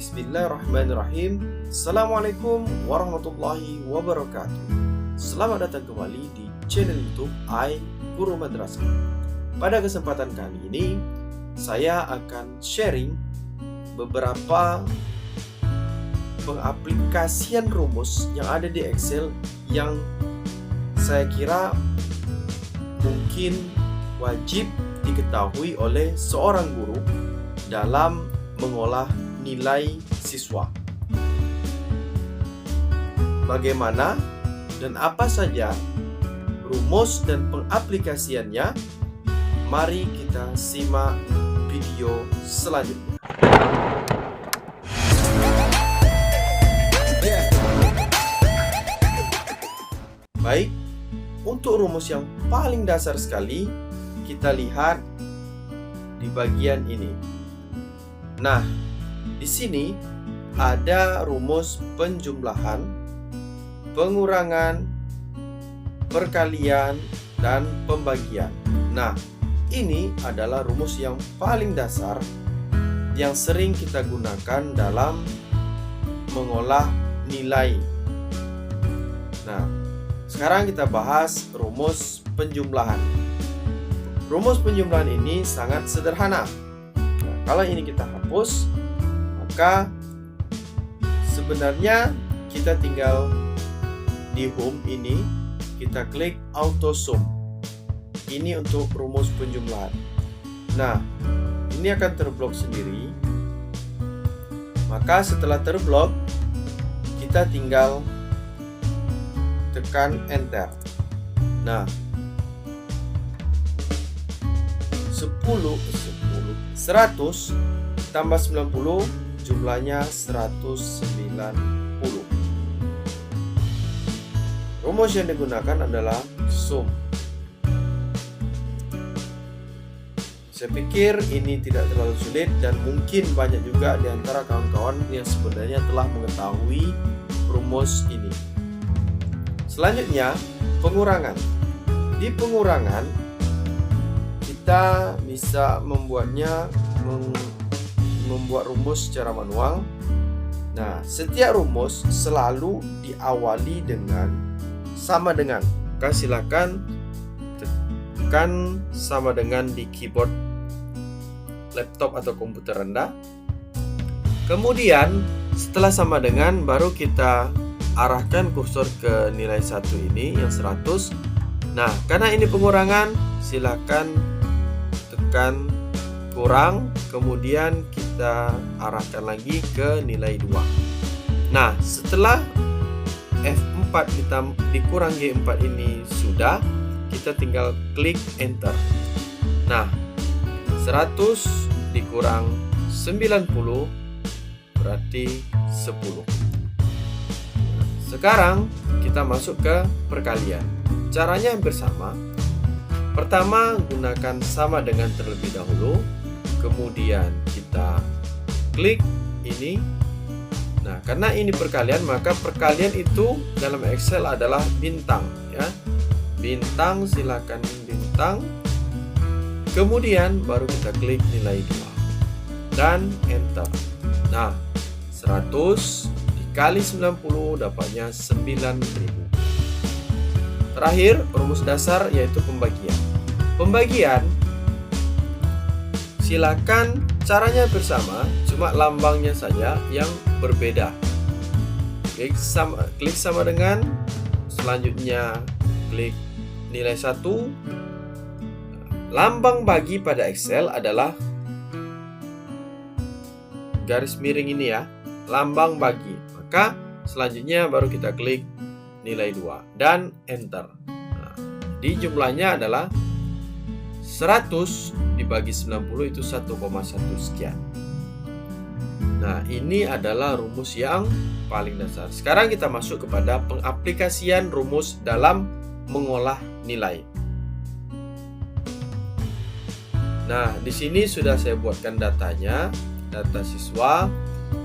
Bismillahirrahmanirrahim. Assalamualaikum warahmatullahi wabarakatuh. Selamat datang kembali di channel YouTube Guru Madrasah. Pada kesempatan kali ini, saya akan sharing beberapa pengaplikasian rumus yang ada di Excel yang saya kira mungkin wajib diketahui oleh seorang guru dalam mengolah nilai siswa. Bagaimana dan apa saja rumus dan pengaplikasiannya? Mari kita simak video selanjutnya. Baik, untuk rumus yang paling dasar sekali, kita lihat di bagian ini. Nah, di sini ada rumus penjumlahan, pengurangan, perkalian, dan pembagian. Nah, ini adalah rumus yang paling dasar yang sering kita gunakan dalam mengolah nilai. Nah, sekarang kita bahas rumus penjumlahan. Rumus penjumlahan ini sangat sederhana. Nah, kalau ini kita hapus, maka sebenarnya kita tinggal di home ini, kita klik auto sum. Ini untuk rumus penjumlahan. Nah, ini akan terblok sendiri. Maka setelah terblok, kita tinggal tekan enter. Nah, 100 tambah 90 jumlahnya 190. Rumus yang digunakan adalah sum. Saya pikir ini tidak terlalu sulit dan mungkin banyak juga di antara kawan-kawan yang sebenarnya telah mengetahui rumus ini. Selanjutnya, pengurangan. Di pengurangan, kita bisa membuat rumus secara manual. Nah, setiap rumus selalu diawali dengan sama dengan. Maka silakan tekan sama dengan di keyboard laptop atau komputer Anda. Kemudian, setelah sama dengan, baru kita arahkan kursor ke nilai 1 ini yang 100. Nah, karena ini pengurangan, silakan tekan kurang, kemudian kita arahkan lagi ke nilai 2. Nah, setelah F4 kita dikurang G4 ini sudah, kita tinggal klik enter. Nah, 100 dikurang 90 berarti 10. Sekarang kita masuk ke perkalian. Caranya hampir sama. Pertama, gunakan sama dengan terlebih dahulu. Kemudian kita klik ini. Nah, karena ini perkalian, maka perkalian itu dalam Excel adalah bintang, ya. Bintang, silakan bintang. Kemudian baru kita klik nilai 2 dan enter. Nah, 100 dikali 90 dapatnya 9.000. Terakhir, rumus dasar yaitu pembagian. Pembagian silakan caranya bersama, cuma lambangnya saja yang berbeda. Klik sama dengan, selanjutnya klik nilai 1. Lambang bagi pada Excel adalah garis miring ini ya, lambang bagi. Maka selanjutnya baru kita klik nilai 2 dan enter. Nah, di jumlahnya adalah 100 dibagi 90 itu 1,1 sekian. Nah, ini adalah rumus yang paling dasar. Sekarang kita masuk kepada pengaplikasian rumus dalam mengolah nilai. Nah, di sini sudah saya buatkan datanya, data siswa.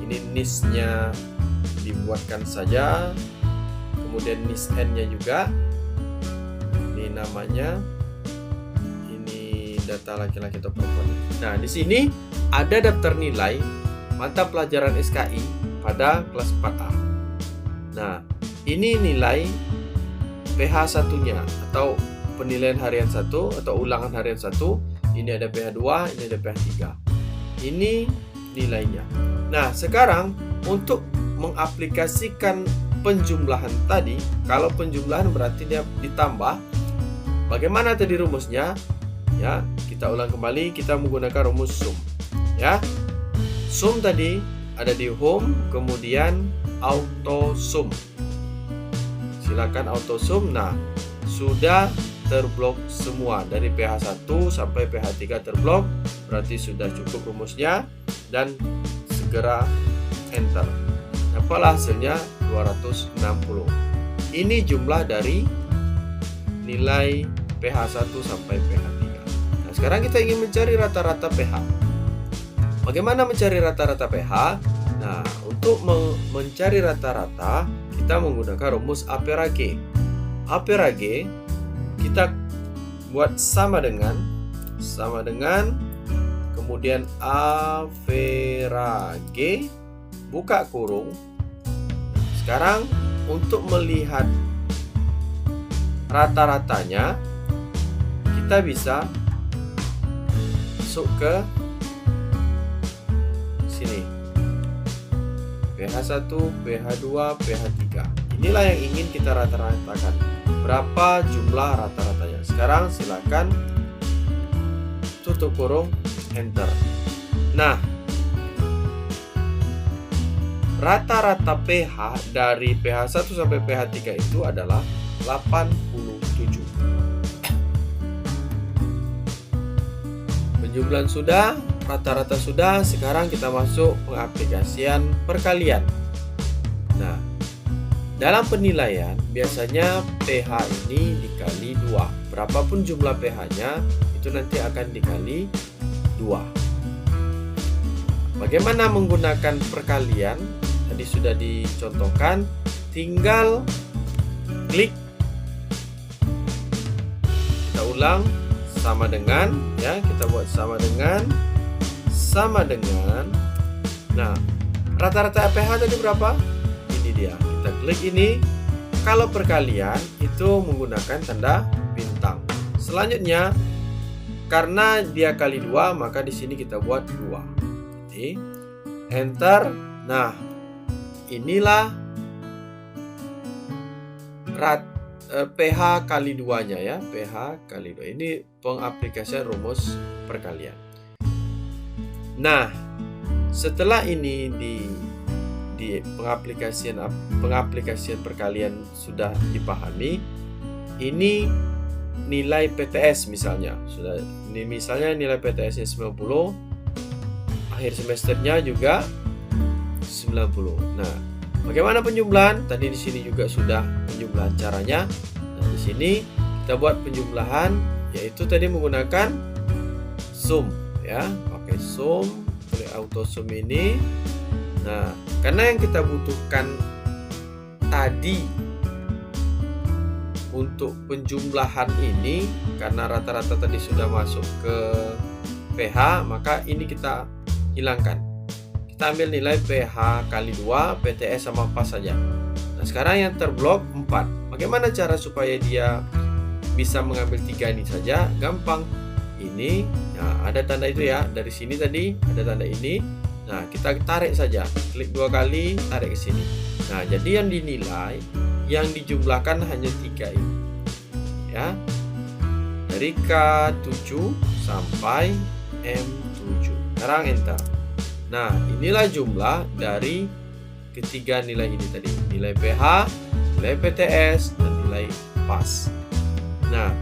Ini NIS-nya dibuatkan saja. Kemudian NIS N-nya juga. Ini namanya. Ini data laki-laki atau perempuan. Nah, di sini ada daftar nilai mata pelajaran SKI pada kelas 4A. Nah, ini nilai PH 1-nya atau penilaian harian 1 atau ulangan harian 1. Ini ada PH 2, ini ada PH 3. Ini nilainya. Nah, sekarang untuk mengaplikasikan penjumlahan tadi, kalau penjumlahan berarti dia ditambah. Bagaimana tadi rumusnya? Ya, kita ulang kembali, kita menggunakan rumus sum. Ya. Sum tadi ada di home, kemudian auto sum. Silakan auto sum. Nah, sudah terblok semua dari PH 1 sampai PH 3 terblok, berarti sudah cukup rumusnya dan segera enter. Dapat hasilnya 260. Ini jumlah dari nilai PH 1 sampai PH 3. Nah, sekarang kita ingin mencari rata-rata PH. Bagaimana mencari rata-rata PH? Nah, untuk mencari rata-rata kita menggunakan rumus A per G. A per G kita buat sama dengan kemudian A per G buka kurung. Sekarang untuk melihat rata-ratanya kita bisa masuk ke sini. PH 1, PH 2, PH 3. Inilah yang ingin kita rata-ratakan. Berapa jumlah rata-ratanya? Sekarang silakan tutup kurung, enter. Nah, rata-rata PH dari PH 1 sampai PH 3 itu adalah 87. Penjumlahan sudah, rata-rata sudah. Sekarang kita masuk pengaplikasian perkalian. Nah, dalam penilaian biasanya PH ini dikali 2. Berapapun jumlah PH-nya itu nanti akan dikali 2. Bagaimana menggunakan perkalian? Tadi sudah dicontohkan, tinggal klik, kita ulang, sama dengan, ya, kita buat sama dengan. Nah, rata-rata PH tadi berapa? Ini dia, kita klik ini. Kalau perkalian itu menggunakan tanda bintang. Selanjutnya, karena dia kali 2, maka di sini kita buat 2. Oke, enter. Nah, inilah PH kali 2-nya ya, PH kali 2. Ini pengaplikasian rumus perkalian. Nah, setelah ini di pengaplikasian perkalian sudah dipahami, ini nilai PTS misalnya. Ini misalnya nilai PTS-nya 90, akhir semesternya juga 90. Nah, bagaimana penjumlahan? Tadi di sini juga sudah penjumlahan caranya. Nah, di sini kita buat penjumlahan, yaitu tadi menggunakan sum, ya, pakai sum, pilih auto sum ini. Nah, karena yang kita butuhkan tadi untuk penjumlahan ini, karena rata-rata tadi sudah masuk ke PH, maka ini kita hilangkan. Kita ambil nilai PH kali 2, PTS sama pas saja. Nah, sekarang yang terblok 4. Bagaimana cara supaya dia bisa mengambil 3 ini saja? Gampang. Ini, nah, ada tanda itu ya. Dari sini tadi ada tanda ini. Nah, kita tarik saja. Klik 2 kali, tarik ke sini. Nah, jadi yang dinilai, yang dijumlahkan hanya 3 ini. Ya. Dari K7 sampai M7. Sekarang enter. Nah, inilah jumlah dari ketiga nilai ini tadi. Nilai PH, nilai PTS, dan nilai PAS. Nah,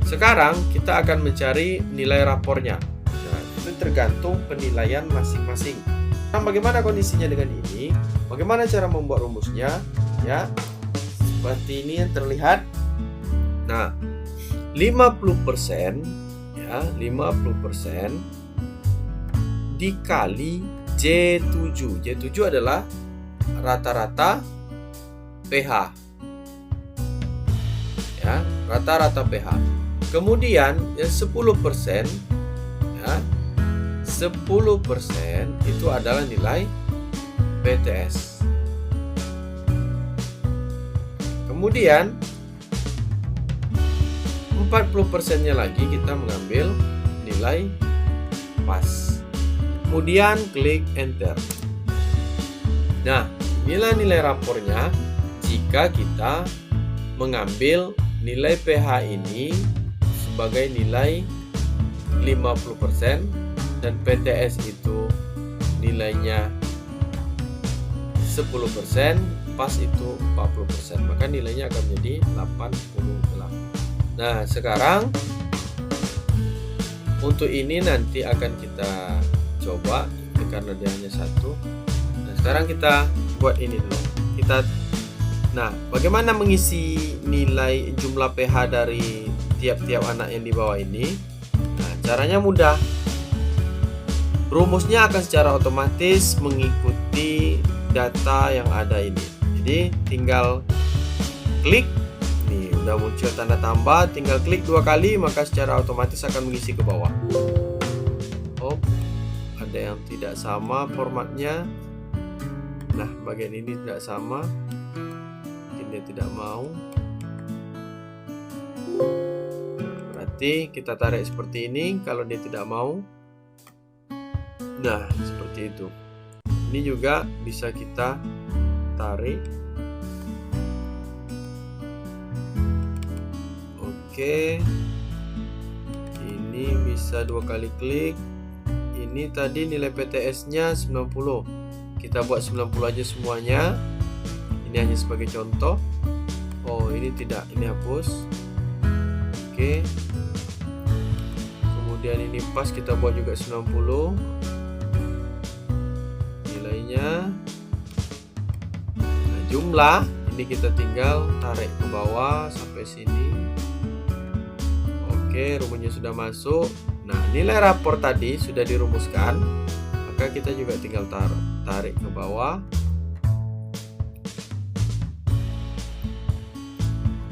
sekarang kita akan mencari nilai rapornya. Nah, itu tergantung penilaian masing-masing. Nah, bagaimana kondisinya dengan ini? Bagaimana cara membuat rumusnya? Ya, seperti ini yang terlihat. Nah, 50%, ya, 50% dikali J7. J7 adalah rata-rata PH. Ya, rata-rata PH. Kemudian yang 10%, ya, 10% itu adalah nilai PTS. Kemudian 40%-nya lagi kita mengambil nilai pas. Kemudian klik enter. Nah, inilah nilai rapornya jika kita mengambil nilai PH ini sebagai nilai 50% dan PTS itu nilainya 10%, pas itu 40%, maka nilainya akan menjadi 88. Nah, sekarang untuk ini nanti akan kita coba karena dia hanya satu. Nah, sekarang kita buat ini dulu. Nah, bagaimana mengisi nilai jumlah PH dari tiap-tiap anak yang di bawah ini? Nah, caranya mudah. Rumusnya akan secara otomatis mengikuti data yang ada ini. Jadi tinggal klik, nih udah muncul tanda tambah, tinggal klik 2 kali maka secara otomatis akan mengisi ke bawah. Oh, ada yang tidak sama formatnya. Nah, bagian ini tidak sama, mungkin dia tidak mau. Berarti kita tarik seperti ini kalau dia tidak mau. Nah, seperti itu. Ini juga bisa kita tarik. Oke. Ini bisa 2 kali klik. Ini tadi nilai PTS-nya 90. Kita buat 90 aja semuanya. Ini hanya sebagai contoh. Oh, ini tidak, ini hapus. Oke. Kemudian ini pas, kita buat juga 90. Nilainya. Nah, jumlah ini kita tinggal tarik ke bawah sampai sini. Oke, rumusnya sudah masuk. Nah, nilai rapor tadi sudah dirumuskan, maka kita juga tinggal tarik ke bawah.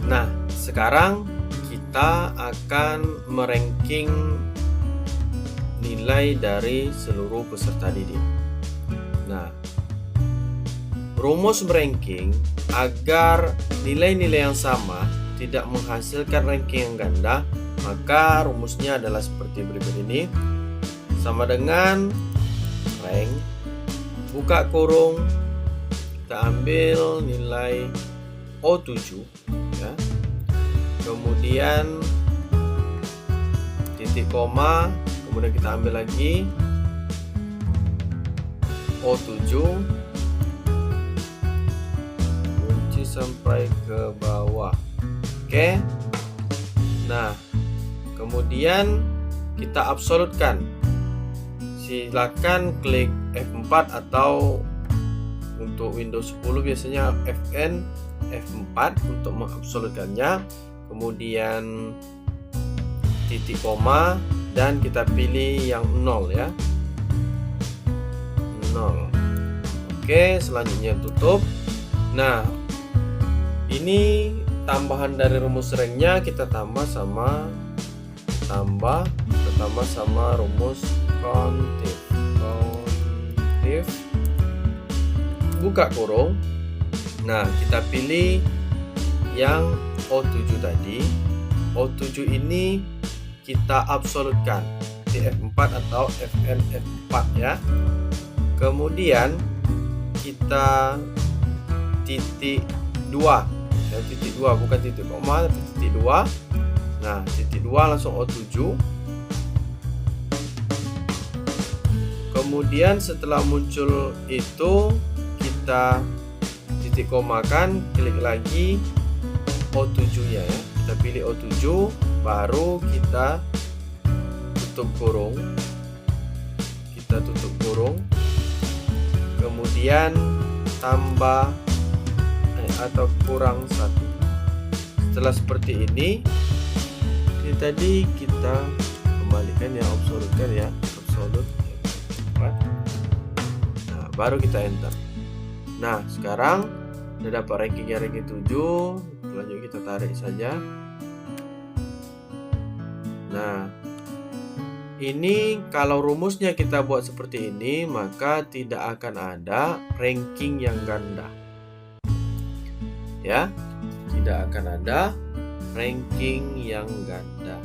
Nah, sekarang kita akan meranking nilai dari seluruh peserta didik. Nah, rumus meranking agar nilai-nilai yang sama tidak menghasilkan ranking yang ganda, maka rumusnya adalah seperti berikut ini. Sama dengan rank, buka kurung, kita ambil nilai O7 ya. Kemudian titik koma, kemudian kita ambil lagi O7, kunci sampai ke bawah. Oke. Nah, kemudian kita absolutkan. Silakan klik F4 atau untuk Windows 10 biasanya Fn F4 untuk mengabsolutkannya. Kemudian titik koma dan kita pilih yang 0 ya. 0. Oke, selanjutnya tutup. Nah, ini tambahan dari rumus ranknya kita tambah sama rumus kontif. Buka kurung. Nah, kita pilih yang O7 tadi. O7 ini kita absolutkan di F4 atau Fn F4 ya. Kemudian kita titik 2. Titik 2 bukan titik koma, tapi titik 2. Nah, titik 2 langsung O7. Kemudian setelah muncul itu kita titik komakan, klik lagi O7 nya ya. Kita pilih O7, baru kita tutup kurung. Kita tutup kurung. Kemudian tambah atau kurang 1. Setelah seperti ini tadi kita kembalikan yang absolutkan ya, absolut. Nah, baru kita enter. Nah, sekarang sudah dapat ranking 7. Lanjut kita tarik saja. Nah, ini kalau rumusnya kita buat seperti ini, maka tidak akan ada ranking yang ganda. Ya, tidak akan ada ranking yang ganda.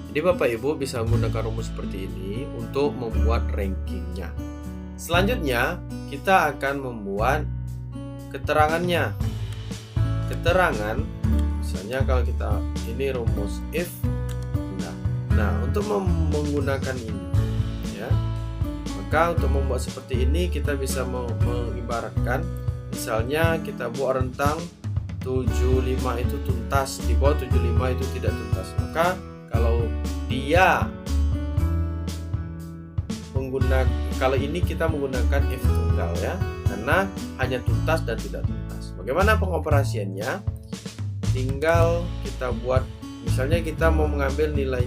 Jadi Bapak Ibu bisa menggunakan rumus seperti ini untuk membuat rankingnya. Selanjutnya kita akan membuat keterangannya. Keterangan, misalnya kalau kita ini rumus if. Nah, untuk menggunakan ini, ya, maka untuk membuat seperti ini kita bisa mengibaratkan, misalnya kita buat rentang 75 itu tuntas, di bawah 75 itu tidak tuntas. Maka kalau dia kalau ini kita menggunakan if tunggal, ya, karena hanya tuntas dan tidak tuntas. Bagaimana pengoperasiannya? Tinggal kita buat, misalnya kita mau mengambil nilai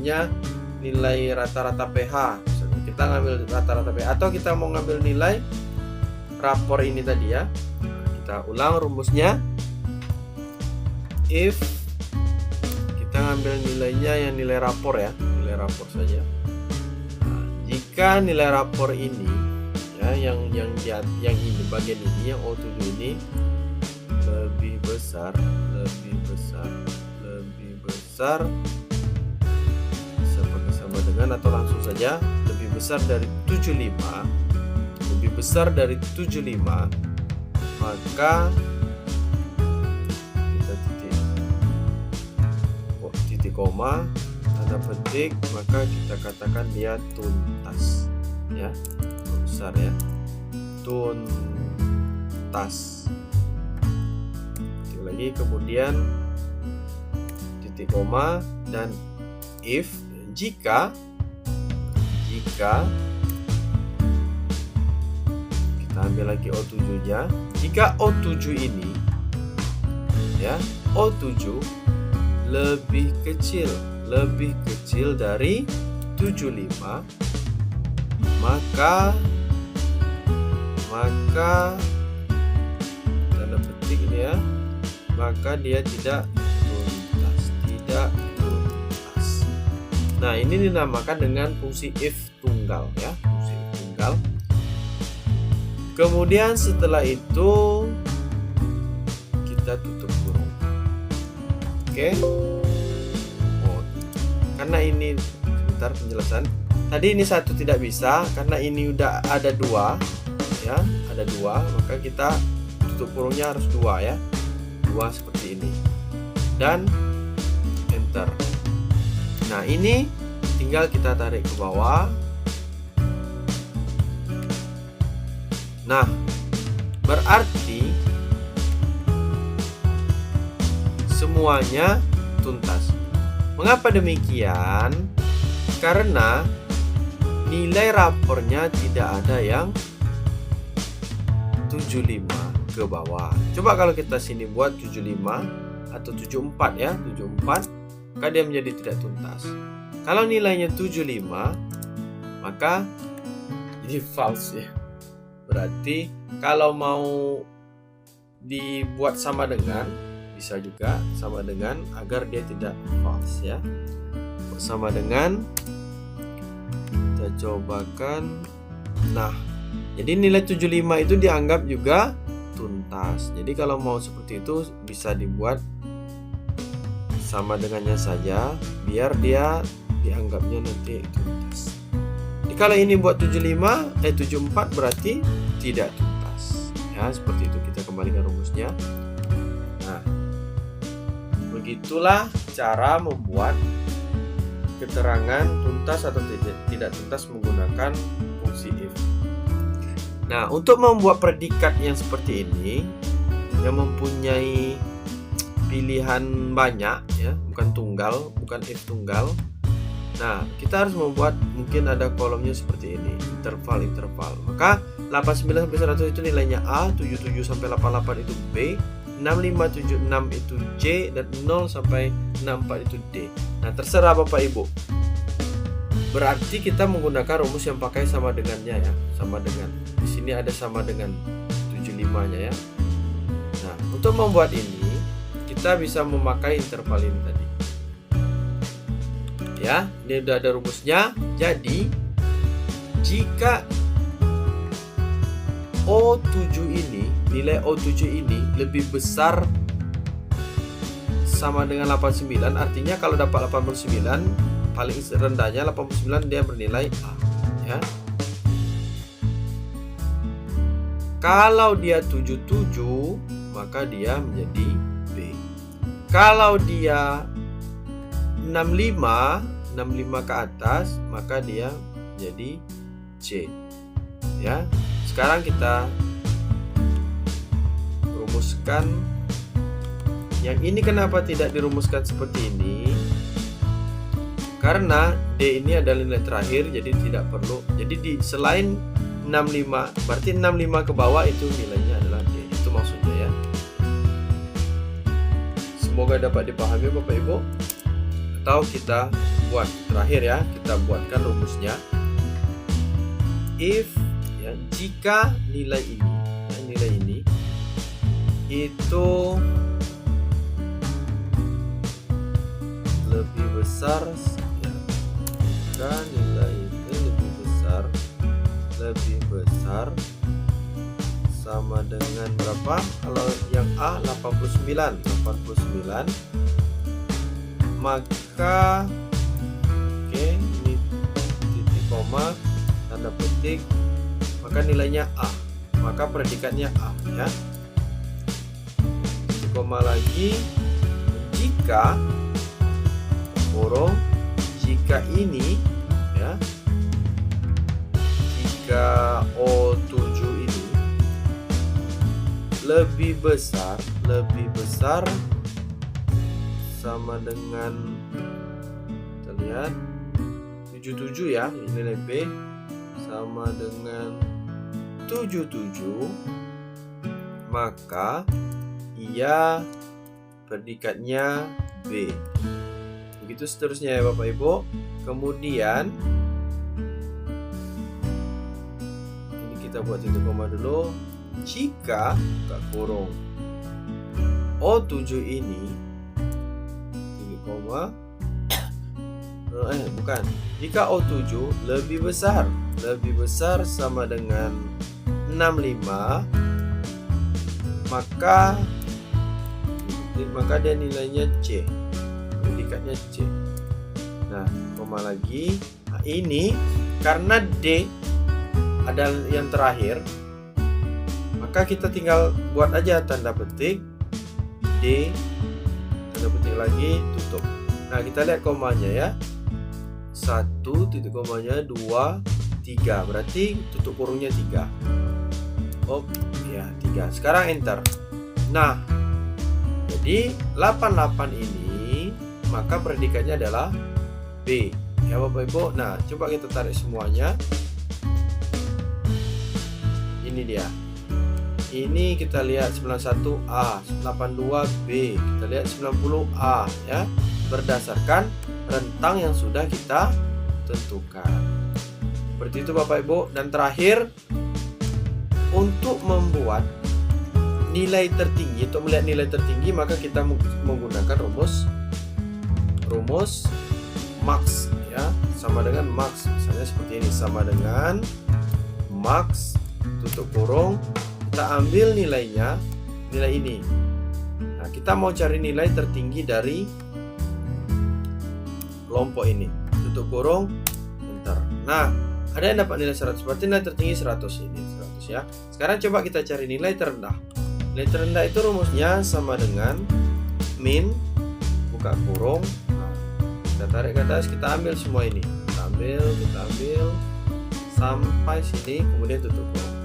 rata-rata pH, misalnya kita ngambil rata-rata pH, atau kita mau ngambil nilai rapor ini tadi, ya. Kita ulang rumusnya. If kita ngambil nilainya yang nilai rapor, ya, nilai rapor saja. Nah, jika nilai rapor ini, ya, yang ini bagian ini, yang O7 ini lebih besar sama dengan, atau langsung saja lebih besar dari 75, maka kita titik koma, tanda petik, maka kita katakan dia tuntas, ya, besar, ya, tuntas. Ketik lagi, kemudian titik koma, dan if jika kita ambil lagi O7 nya, jika O7 ini, ya, O7 lebih kecil dari 75, maka tanda petik ini, ya, maka dia tidak tuntas. Nah, ini dinamakan dengan fungsi if tunggal, ya, fungsi if tunggal. Kemudian setelah itu kita tutup kurung. Oke. Karena ini, sebentar penjelasan. Tadi ini satu tidak bisa karena ini udah ada dua, ya, ada dua, maka kita tutup kurungnya harus dua, ya, dua seperti ini, dan enter. Nah, ini tinggal kita tarik ke bawah. Nah, berarti semuanya tuntas. Mengapa demikian? Karena nilai rapornya tidak ada yang 75 ke bawah. Coba kalau kita sini buat 75 atau 74, ya, 74, maka dia menjadi tidak tuntas. Kalau nilainya 75, maka ini false, ya. Berarti kalau mau dibuat sama dengan, bisa juga sama dengan agar dia tidak false, ya. Sama dengan, kita cobakan. Nah, jadi nilai 75 itu dianggap juga tuntas. Jadi kalau mau seperti itu bisa dibuat sama dengannya saja, biar dia dianggapnya nanti tuntas. Jadi kalau ini buat 74 berarti tidak tuntas, ya, seperti itu. Kita kembalikan rumusnya. Nah, begitulah cara membuat keterangan tuntas atau tidak tuntas menggunakan fungsi if. Nah, untuk membuat predikat yang seperti ini, yang mempunyai pilihan banyak, ya, bukan tunggal, bukan if tunggal. Nah, kita harus membuat, mungkin ada kolomnya seperti ini, interval. Maka 89 sampai 100 itu nilainya A, 77 sampai 88 itu B, 6576 itu C, dan 0 sampai 64 itu D. Nah, terserah Bapak Ibu. Berarti kita menggunakan rumus yang pakai sama dengannya, ya, sama dengan. Di sini ada sama dengan 75-nya, ya. Nah, untuk membuat ini kita bisa memakai interval ini tadi. Ya, ini udah ada rumusnya. Jadi jika O7 ini, nilai O7 ini lebih besar sama dengan 89, artinya kalau dapat 89, paling rendahnya 89, dia bernilai A, ya. Kalau dia 77, maka dia menjadi B. Kalau dia 65 ke atas, maka dia jadi C. Ya. Sekarang kita rumuskan. Yang ini kenapa tidak dirumuskan seperti ini? Karena D ini adalah nilai terakhir, jadi tidak perlu. Jadi selain 65, berarti 65 ke bawah itu nilainya adalah D. Itu maksudnya ya. Semoga dapat dipahami Bapak Ibu. Atau kita buat terakhir ya, kita buatkan rumusnya. If ya, jika nilai ini itu lebih besar, ya, jika nilai ini lebih besar sama dengan berapa? Kalau yang A 89, maka ini titik koma, tanda petik, maka nilainya A, maka predikatnya A ya. Titik koma lagi, jika jika ini ya, jika O7 ini lebih besar sama dengan, kita lihat 77 ya, nilai B sama dengan 77, maka ia predikatnya B. Begitu seterusnya ya Bapak Ibu. Kemudian ini kita buat titik koma dulu. Jika buka kurung O7 ini titik koma jika O7 lebih besar sama dengan 65, maka dia nilainya C, predikatnya C. Nah, koma lagi. Nah, ini karena D adalah yang terakhir, maka kita tinggal buat aja tanda petik D, tanda petik lagi, tutup. Nah, kita lihat komanya ya. 1 titik komanya 2 3, berarti tutup kurungnya 3. Oh ya, 3. Sekarang enter. Nah, jadi 88 ini maka predikatnya adalah B ya Bapak Ibu. Nah, coba kita tarik semuanya. Ini dia. Ini kita lihat 91A, 82B, kita lihat 90A ya, berdasarkan rentang yang sudah kita tentukan. Seperti itu Bapak Ibu. Dan terakhir, untuk membuat nilai tertinggi, untuk melihat nilai tertinggi, maka kita menggunakan rumus max ya, sama dengan max. Misalnya seperti ini, sama dengan max tutup kurung, kita ambil nilainya, nilai ini. Nah, kita mau cari nilai tertinggi dari kelompok ini, tutup kurung, enter. Nah, ada yang dapat nilai 100, berarti nilai tertinggi 100, ini 100 ya. Sekarang coba kita cari nilai terendah. Nilai terendah itu rumusnya sama dengan min, buka kurung, nah, kita tarik ke atas, kita ambil semua ini, kita ambil sampai sini, kemudian tutup kurung.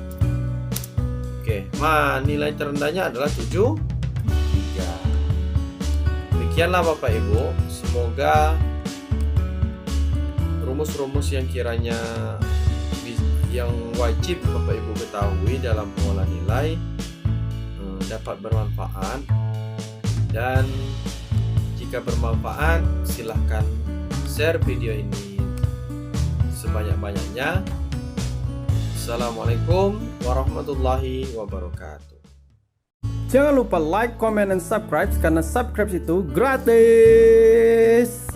Oke, nah nilai terendahnya adalah 73. Demikianlah Bapak Ibu, semoga rumus-rumus yang kiranya yang wajib Bapak Ibu ketahui dalam pengolahan nilai dapat bermanfaat. Dan jika bermanfaat, silahkan share video ini sebanyak-banyaknya. Assalamualaikum warahmatullahi wabarakatuh. Jangan lupa like, comment, dan subscribe, karena subscribe itu gratis.